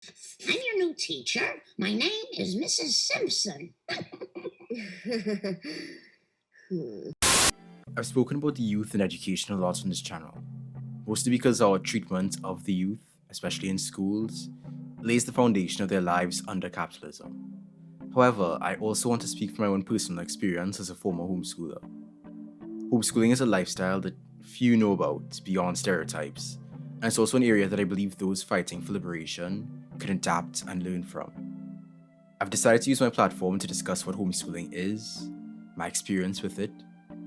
I'm your new teacher. My name is Mrs. Simpson. I've spoken about the youth and education a lot on this channel, mostly because our treatment of the youth, especially in schools, lays the foundation of their lives under capitalism. However, I also want to speak from my own personal experience as a former homeschooler. Homeschooling is a lifestyle that few know about beyond stereotypes, and it's also an area that I believe those fighting for liberation can adapt and learn from. I've decided to use my platform to discuss what homeschooling is, my experience with it,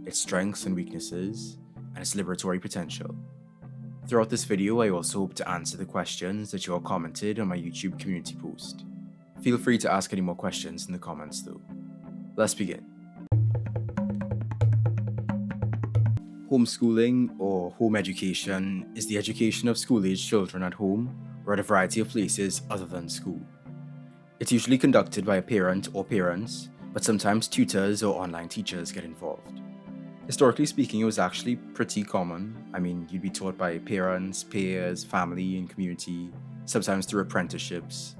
its strengths and weaknesses, and its liberatory potential. Throughout this video, I also hope to answer the questions that you all commented on my YouTube community post. Feel free to ask any more questions in the comments though. Let's begin. Homeschooling, or home education, is the education of school-aged children at home or at a variety of places other than school. It's usually conducted by a parent or parents, but sometimes tutors or online teachers get involved. Historically speaking, it was actually pretty common. I mean, you'd be taught by parents, peers, family, and community, sometimes through apprenticeships.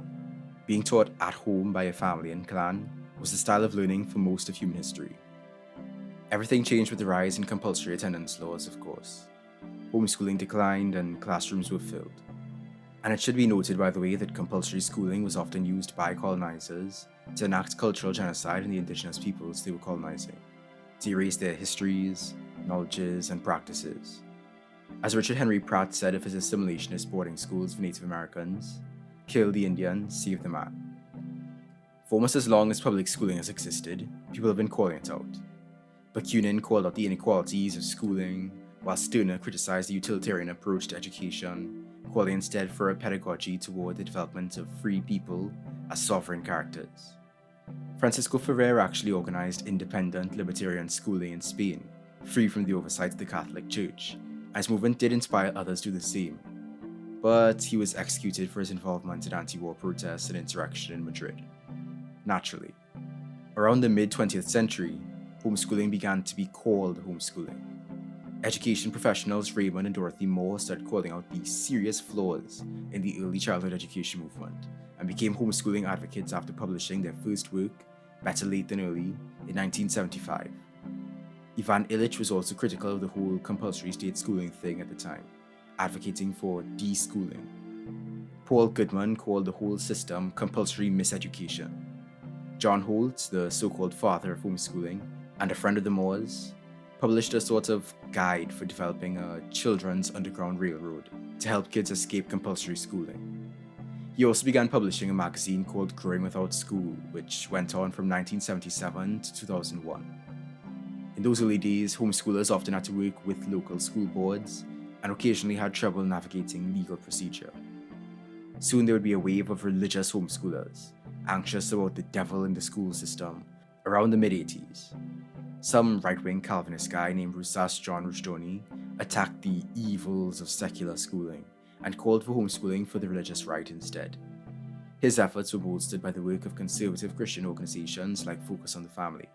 Being taught at home by a family and clan was the style of learning for most of human history. Everything changed with the rise in compulsory attendance laws, of course. Homeschooling declined and classrooms were filled. And it should be noted, by the way, that compulsory schooling was often used by colonizers to enact cultural genocide in the indigenous peoples they were colonizing, to erase their histories, knowledges, and practices. As Richard Henry Pratt said of his assimilationist boarding schools for Native Americans, kill the Indian, save the man. For almost as long as public schooling has existed, people have been calling it out. Bakunin called out the inequalities of schooling, while Stirner criticized the utilitarian approach to education, calling instead for a pedagogy toward the development of free people as sovereign characters. Francisco Ferrer actually organized independent libertarian schooling in Spain, free from the oversight of the Catholic Church, and his movement did inspire others to do the same. But he was executed for his involvement in anti-war protests and insurrection in Madrid. Naturally. Around the mid-20th century, homeschooling began to be called homeschooling. Education professionals Raymond and Dorothy Moore started calling out the serious flaws in the early childhood education movement and became homeschooling advocates after publishing their first work, Better Late Than Early, in 1975. Ivan Illich was also critical of the whole compulsory state schooling thing at the time, advocating for deschooling. Paul Goodman called the whole system compulsory miseducation. John Holt, the so-called father of homeschooling, and a friend of the Moores, published a sort of guide for developing a children's underground railroad to help kids escape compulsory schooling. He also began publishing a magazine called Growing Without School, which went on from 1977 to 2001. In those early days, homeschoolers often had to work with local school boards and occasionally had trouble navigating legal procedure. Soon there would be a wave of religious homeschoolers, anxious about the devil in the school system, around the mid-80s. Some right-wing Calvinist guy named Rusas John Rushdoni attacked the evils of secular schooling and called for homeschooling for the religious right instead. His efforts were bolstered by the work of conservative Christian organizations like Focus on the Family.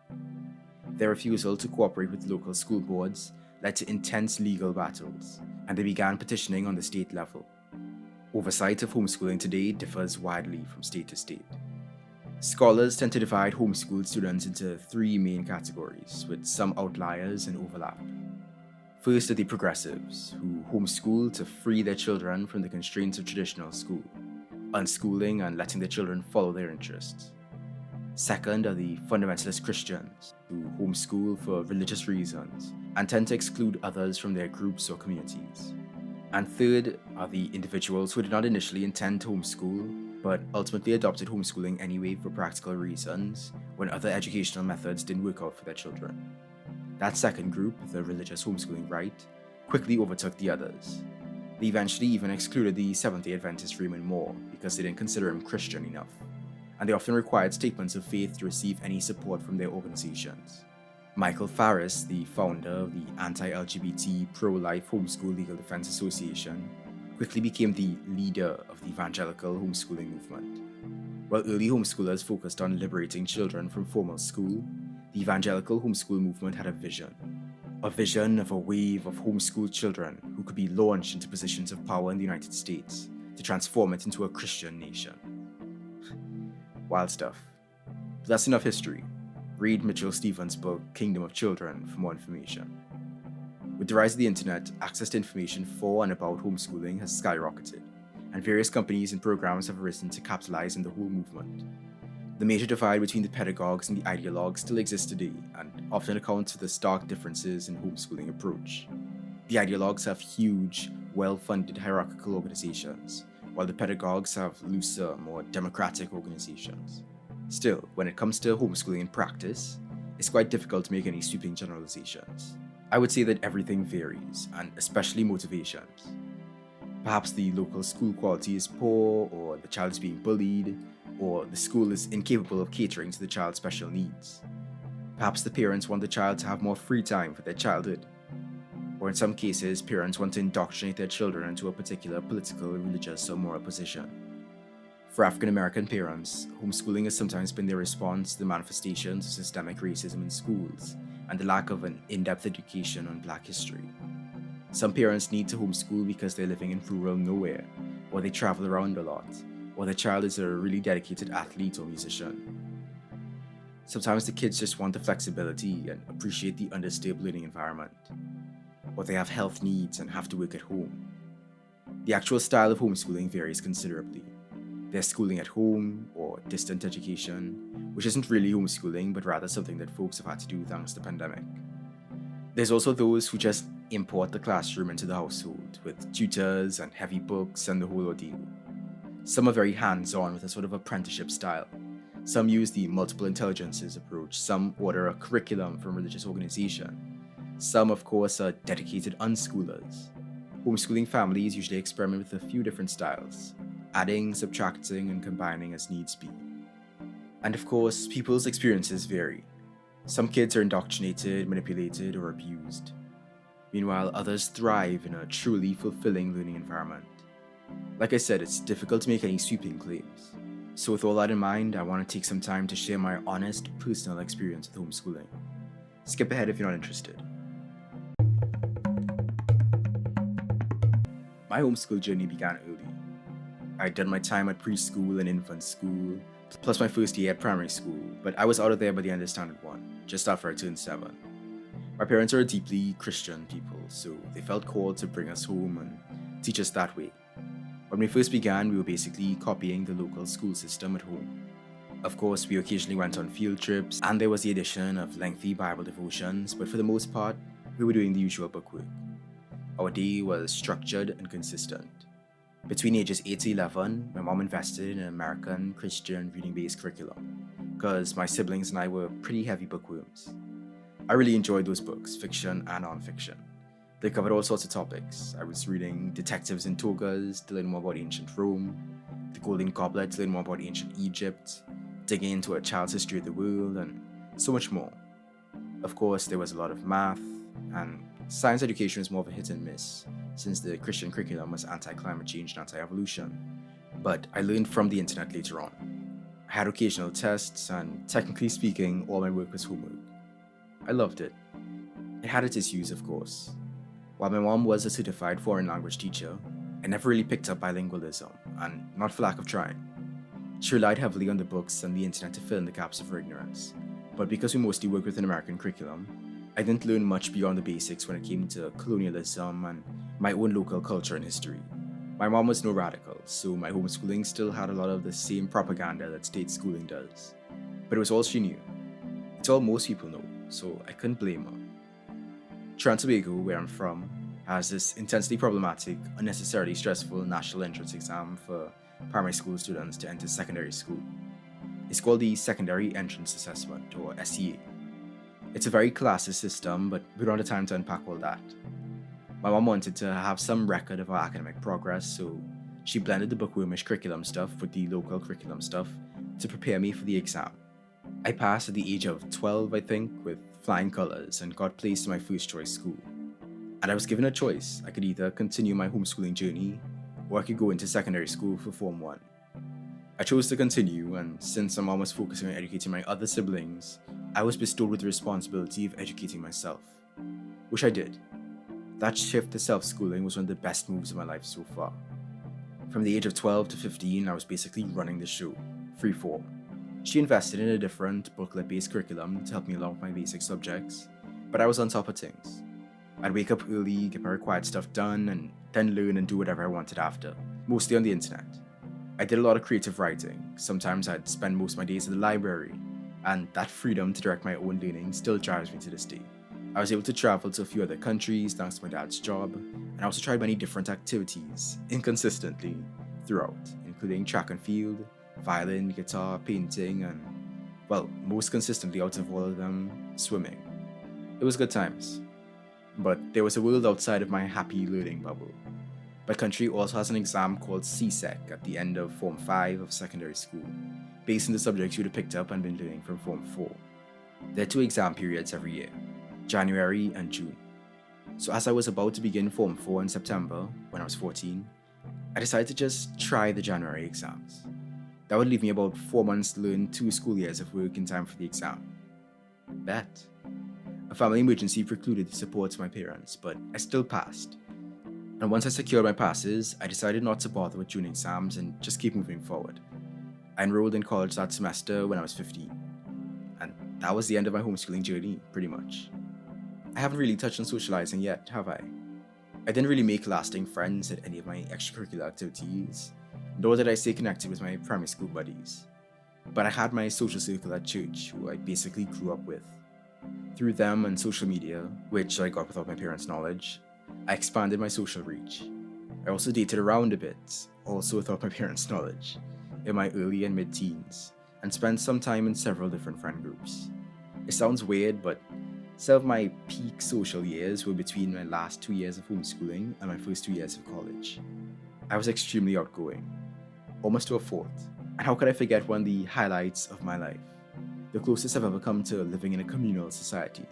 Their refusal to cooperate with local school boards led to intense legal battles, and they began petitioning on the state level. Oversight of homeschooling today differs widely from state to state. Scholars tend to divide homeschooled students into three main categories, with some outliers and overlap. First are the progressives, who homeschool to free their children from the constraints of traditional school, unschooling and letting their children follow their interests. Second are the fundamentalist Christians, who homeschool for religious reasons and tend to exclude others from their groups or communities. And third are the individuals who did not initially intend to homeschool, but ultimately adopted homeschooling anyway for practical reasons when other educational methods didn't work out for their children. That second group, the religious homeschooling right, quickly overtook the others. They eventually even excluded the Seventh-day Adventist Raymond Moore because they didn't consider him Christian enough, and they often required statements of faith to receive any support from their organizations. Michael Farris, the founder of the anti-LGBT pro-life Homeschool Legal Defense Association, quickly became the leader of the evangelical homeschooling movement. While early homeschoolers focused on liberating children from formal school, the evangelical homeschool movement had a vision of a wave of homeschooled children who could be launched into positions of power in the United States to transform it into a Christian nation. Wild stuff. But that's enough history. Read Mitchell Stevens' book, Kingdom of Children, for more information. With the rise of the internet, access to information for and about homeschooling has skyrocketed, and various companies and programs have arisen to capitalize on the whole movement. The major divide between the pedagogues and the ideologues still exists today, and often accounts for the stark differences in homeschooling approach. The ideologues have huge, well-funded hierarchical organizations, while the pedagogues have looser, more democratic organizations. Still, when it comes to homeschooling in practice, it's quite difficult to make any sweeping generalizations. I would say that everything varies, and especially motivations. Perhaps the local school quality is poor, or the child is being bullied, or the school is incapable of catering to the child's special needs. Perhaps the parents want the child to have more free time for their childhood. Or in some cases, parents want to indoctrinate their children into a particular political, religious, or moral position. For African American parents, homeschooling has sometimes been their response to the manifestations of systemic racism in schools and the lack of an in-depth education on Black history. Some parents need to homeschool because they're living in rural nowhere, or they travel around a lot, or their child is a really dedicated athlete or musician. Sometimes the kids just want the flexibility and appreciate the undisturbed learning environment, or they have health needs and have to work at home. The actual style of homeschooling varies considerably. There's schooling at home, or distant education, which isn't really homeschooling but rather something that folks have had to do thanks to the pandemic. There's also those who just import the classroom into the household, with tutors and heavy books and the whole ordeal. Some are very hands-on with a sort of apprenticeship style. Some use the multiple intelligences approach. Some order a curriculum from a religious organization. Some, of course, are dedicated unschoolers. Homeschooling families usually experiment with a few different styles, adding, subtracting, and combining as needs be. And of course, people's experiences vary. Some kids are indoctrinated, manipulated, or abused. Meanwhile, others thrive in a truly fulfilling learning environment. Like I said, it's difficult to make any sweeping claims. So with all that in mind, I want to take some time to share my honest, personal experience with homeschooling. Skip ahead if you're not interested. My homeschool journey began early. I'd done my time at preschool and infant school, plus my first year at primary school, but I was out of there by the end of Standard 1, just after I turned 7. My parents are deeply Christian people, so they felt called to bring us home and teach us that way. When we first began, we were basically copying the local school system at home. Of course, we occasionally went on field trips, and there was the addition of lengthy Bible devotions, but for the most part, we were doing the usual bookwork. Our day was structured and consistent. Between ages 8 to 11, my mom invested in an American Christian reading-based curriculum, because my siblings and I were pretty heavy bookworms. I really enjoyed those books, fiction and non-fiction. They covered all sorts of topics. I was reading Detectives in Togas to learn more about ancient Rome, The Golden Goblet to learn more about ancient Egypt, digging into a child's history of the world, and so much more. Of course, there was a lot of math, and science education was more of a hit and miss, since the Christian curriculum was anti-climate change and anti-evolution. But I learned from the internet later on. I had occasional tests, and technically speaking, all my work was homework. I loved it. It had its issues, of course. While my mom was a certified foreign language teacher, I never really picked up bilingualism, and not for lack of trying. She relied heavily on the books and the internet to fill in the gaps of her ignorance. But because we mostly worked with an American curriculum, I didn't learn much beyond the basics when it came to colonialism and my own local culture and history. My mom was no radical, so my homeschooling still had a lot of the same propaganda that state schooling does. But it was all she knew. It's all most people know, so I couldn't blame her. Tobago, where I'm from, has this intensely problematic, unnecessarily stressful national entrance exam for primary school students to enter secondary school. It's called the Secondary Entrance Assessment, or SEA. It's a very classist system, but we don't have time to unpack all that. My mom wanted to have some record of our academic progress, so she blended the bookwormish curriculum stuff with the local curriculum stuff to prepare me for the exam. I passed at the age of 12, I think, with flying colors and got placed in my first choice school. And I was given a choice. I could either continue my homeschooling journey, or I could go into secondary school for Form 1. I chose to continue, and since my mom was focusing on educating my other siblings, I was bestowed with the responsibility of educating myself, which I did. That shift to self-schooling was one of the best moves of my life so far. From the age of 12 to 15, I was basically running the show, freeform. She invested in a different booklet-based curriculum to help me along with my basic subjects, but I was on top of things. I'd wake up early, get my required stuff done, and then learn and do whatever I wanted after, mostly on the internet. I did a lot of creative writing. Sometimes I'd spend most of my days at the library, and that freedom to direct my own learning still drives me to this day. I was able to travel to a few other countries thanks to my dad's job, and I also tried many different activities, inconsistently, throughout, including track and field, violin, guitar, painting, and, well, most consistently out of all of them, swimming. It was good times. But there was a world outside of my happy learning bubble. My country also has an exam called CSEC at the end of Form 5 of secondary school, based on the subjects you would have picked up and been learning from Form 4. There are 2 exam periods every year, January and June. So as I was about to begin Form 4 in September, when I was 14, I decided to just try the January exams. That would leave me about 4 months to learn 2 school years of work in time for the exam. Bet. A family emergency precluded the support of my parents, but I still passed. And once I secured my passes, I decided not to bother with June exams and just keep moving forward. I enrolled in college that semester when I was 15. And that was the end of my homeschooling journey, pretty much. I haven't really touched on socializing yet, have I? I didn't really make lasting friends at any of my extracurricular activities, nor did I stay connected with my primary school buddies. But I had my social circle at church, who I basically grew up with. Through them and social media, which I got without my parents' knowledge, I expanded my social reach. I also dated around a bit, also without my parents' knowledge, in my early and mid-teens, and spent some time in several different friend groups. It sounds weird, but some of my peak social years were between my last 2 years of homeschooling and my first 2 years of college. I was extremely outgoing, almost to a fault. And how could I forget one of the highlights of my life? The closest I've ever come to living in a communal society.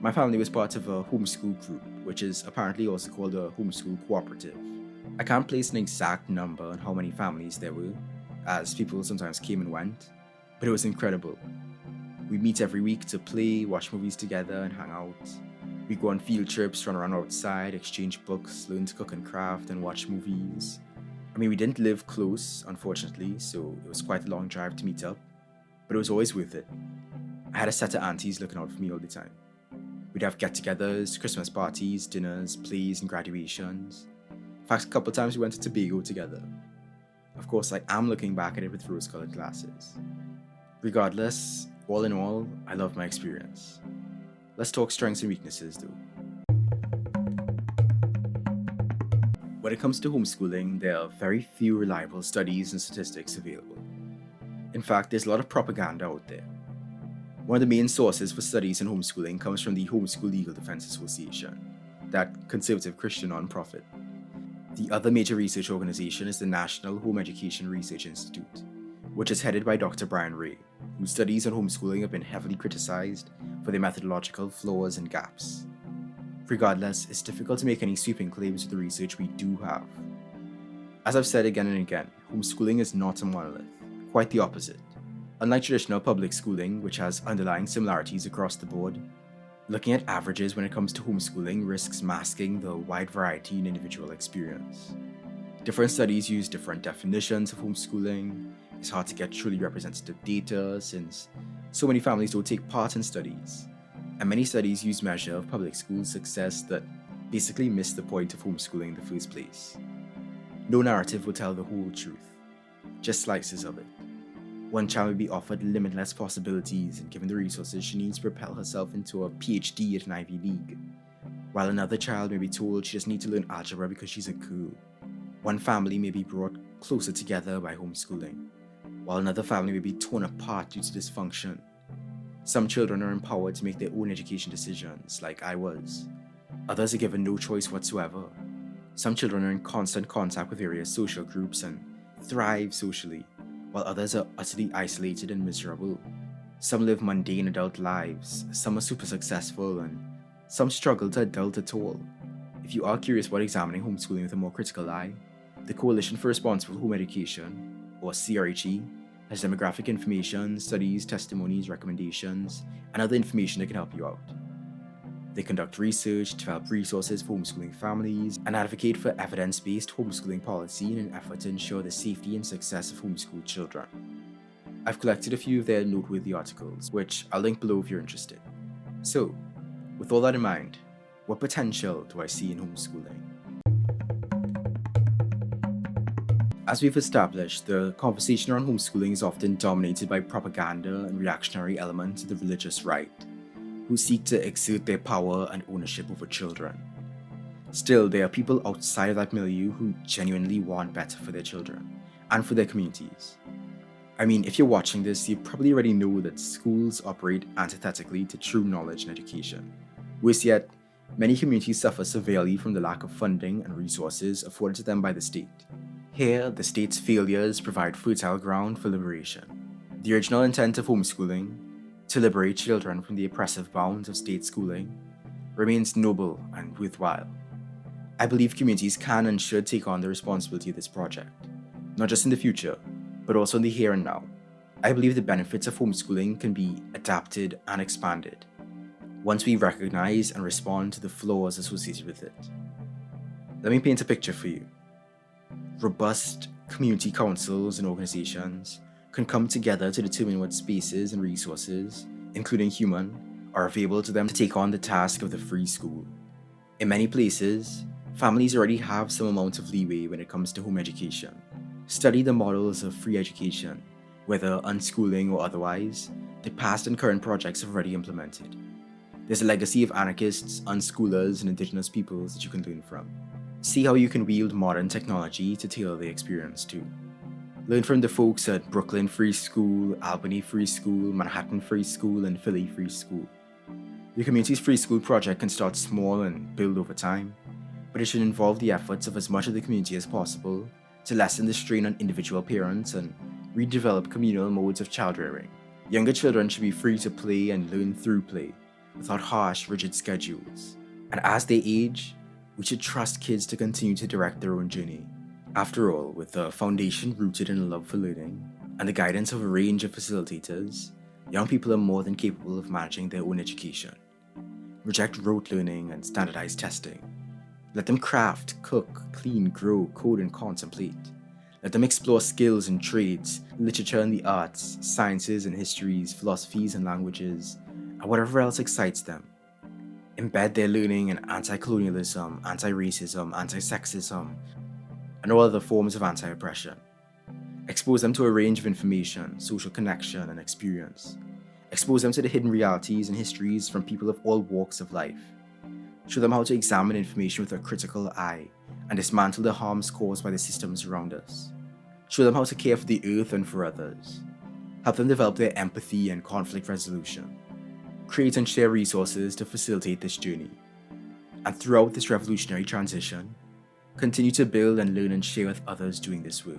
My family was part of a homeschool group, which is apparently also called a homeschool cooperative. I can't place an exact number on how many families there were, as people sometimes came and went, but it was incredible. We'd meet every week to play, watch movies together, and hang out. We'd go on field trips, run around outside, exchange books, learn to cook and craft, and watch movies. I mean, we didn't live close, unfortunately, so it was quite a long drive to meet up, but it was always worth it. I had a set of aunties looking out for me all the time. We'd have get-togethers, Christmas parties, dinners, plays, and graduations. In fact, a couple of times we went to Tobago together. Of course, I am looking back at it with rose-colored glasses. Regardless, all in all, I love my experience. Let's talk strengths and weaknesses, though. When it comes to homeschooling, there are very few reliable studies and statistics available. In fact, there's a lot of propaganda out there. One of the main sources for studies in homeschooling comes from the Homeschool Legal Defense Association, that conservative Christian nonprofit. The other major research organization is the National Home Education Research Institute, which is headed by Dr. Brian Ray, whose studies on homeschooling have been heavily criticized for their methodological flaws and gaps. Regardless, it's difficult to make any sweeping claims with the research we do have. As I've said again and again, homeschooling is not a monolith, quite the opposite. Unlike traditional public schooling, which has underlying similarities across the board, looking at averages when it comes to homeschooling risks masking the wide variety in individual experience. Different studies use different definitions of homeschooling. It's hard to get truly representative data since so many families don't take part in studies, and many studies use measure of public school success that basically miss the point of homeschooling in the first place. No narrative will tell the whole truth, just slices of it. One child may be offered limitless possibilities and given the resources she needs to propel herself into a PhD at an Ivy League, while another child may be told she just needs to learn algebra because she's a girl. One family may be brought closer together by homeschooling, while another family may be torn apart due to dysfunction. Some children are empowered to make their own education decisions, like I was. Others are given no choice whatsoever. Some children are in constant contact with various social groups and thrive socially, while others are utterly isolated and miserable. Some live mundane adult lives, some are super successful, and some struggle to adult at all. If you are curious about examining homeschooling with a more critical eye, the Coalition for Responsible Home Education, or CRHE, has demographic information, studies, testimonies, recommendations, and other information that can help you out. They conduct research, develop resources for homeschooling families, and advocate for evidence-based homeschooling policy in an effort to ensure the safety and success of homeschooled children. I've collected a few of their noteworthy articles, which I'll link below if you're interested. So, with all that in mind, what potential do I see in homeschooling? As we've established, the conversation around homeschooling is often dominated by propaganda and reactionary elements of the religious right, who seek to exert their power and ownership over children. Still, there are people outside of that milieu who genuinely want better for their children and for their communities. I mean, if you're watching this, you probably already know that schools operate antithetically to true knowledge and education. Worse yet, many communities suffer severely from the lack of funding and resources afforded to them by the state. Here, the state's failures provide fertile ground for liberation. The original intent of homeschooling, to liberate children from the oppressive bounds of state schooling, remains noble and worthwhile. I believe communities can and should take on the responsibility of this project, not just in the future, but also in the here and now. I believe the benefits of homeschooling can be adapted and expanded once we recognize and respond to the flaws associated with it. Let me paint a picture for you. Robust community councils and organizations can come together to determine what spaces and resources, including human, are available to them to take on the task of the free school. In many places, families already have some amount of leeway when it comes to home education. Study the models of free education, whether unschooling or otherwise, that past and current projects have already implemented. There's a legacy of anarchists, unschoolers, and indigenous peoples that you can learn from. See how you can wield modern technology to tailor the experience too. Learn from the folks at Brooklyn Free School, Albany Free School, Manhattan Free School, and Philly Free School. Your community's free school project can start small and build over time, but it should involve the efforts of as much of the community as possible to lessen the strain on individual parents and redevelop communal modes of child rearing. Younger children should be free to play and learn through play, without harsh, rigid schedules. And as they age, we should trust kids to continue to direct their own journey. After all, with a foundation rooted in a love for learning and the guidance of a range of facilitators, young people are more than capable of managing their own education. Reject rote learning and standardized testing. Let them craft, cook, clean, grow, code, and contemplate. Let them explore skills and trades, literature and the arts, sciences and histories, philosophies and languages, and whatever else excites them. Embed their learning in anti-colonialism, anti-racism, anti-sexism, and all other forms of anti-oppression. Expose them to a range of information, social connection, and experience. Expose them to the hidden realities and histories from people of all walks of life. Show them how to examine information with a critical eye and dismantle the harms caused by the systems around us. Show them how to care for the earth and for others. Help them develop their empathy and conflict resolution. Create and share resources to facilitate this journey. And throughout this revolutionary transition, continue to build and learn and share with others doing this work.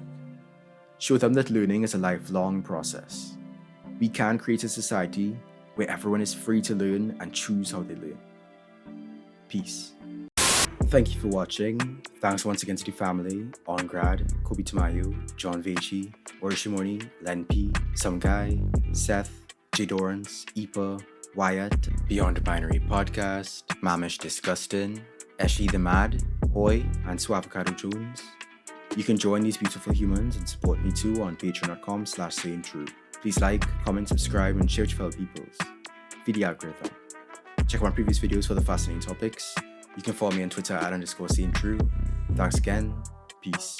Show them that learning is a lifelong process. We can create a society where everyone is free to learn and choose how they learn. Peace. Thank you for watching. Thanks once again to the family, Ongrad, Kobe Tamayo, John Vechi, Orishimoni, Len P, Some Guy, Seth, J. Dorrance, Ipa, Wyatt, Beyond the Binary Podcast, Mamish Disgustin, Eshi the Mad, Hoy, and Swavocado Jones. You can join these beautiful humans and support me too on patreon.com/sayingtrue. Please like, comment, subscribe, and share with your fellow peoples. Feed the algorithm. Check out my previous videos for the fascinating topics. You can follow me on Twitter @_sayingtrue. Thanks again. Peace.